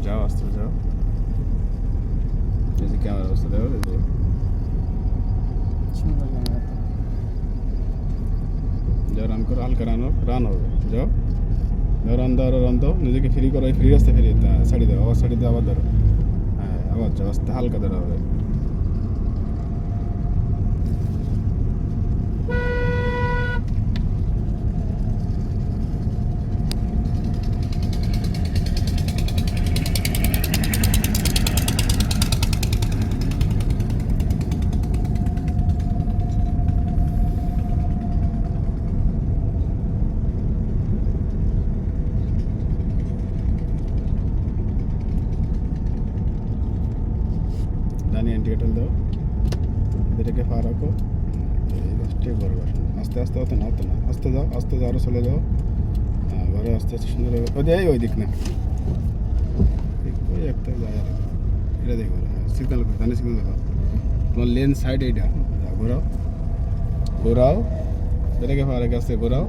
যাও আস্তে যাও। এই যে ক্যামেরা অবস্থা দেখো, এই যে সুন্দর ক্যামেরা। যাও রান করো, হালকা রান হবে। যাও যাও, রান দাও, নিজেকে ফ্রি করো, এই ফ্রি রাস্তা ফ্রি ছাড়ি দাও, আবার ছাড়ি দাও, আবার ধরো। হ্যাঁ আবার যাও, আস্তে হালকা ধরা হবে। ডানি ইন্ডিকেটর দাও, এটাকে পা রাখো, ঠিক বরাবর। আস্তে আস্তে হতো না, আস্তে যাও, আস্তে যাও, আরও চলে যাও। হ্যাঁ ঘরে আস্তে আস্তে সুন্দর হবে। ওই দেয় ওই দিক না, ওই একটা জায়গা রাখো, এটা দেখো। হ্যাঁ সিগন্যাল করো, ডানি সিগন্যাল দেখো, তোমার লেন সাইড এইটা। যাও ঘোরাও ঘোরাও, এটাকে পা রেখে আস্তে ঘোরাও।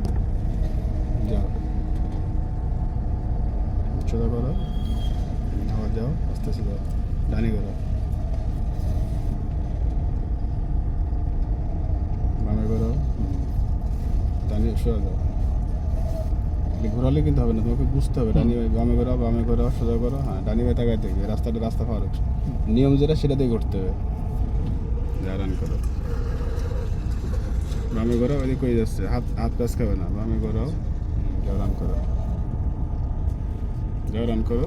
যাও সোজা করো, আবার যাও, আস্তে আস্তে যাও, ডানি ঘোরাও, বামে ঘোরাও, ডানি সোজা যাও। ঘোরালে কিন্তু হবে না, তোমাকে বুঝতে হবে ডানি বামে ঘোরাও সোজা করো। হ্যাঁ ডানি বাই তাকায় দেখবে, রাস্তা পার হচ্ছে, নিয়ম যেটা সেটা দিয়ে ঘুরতে হবে। যা রান করো, বামে ঘোরাও, ওইদিকে কই যাচ্ছে, হাত প্যাস খাবে না, বামে ঘোরাও, যাও রান করো, যাও রান করো।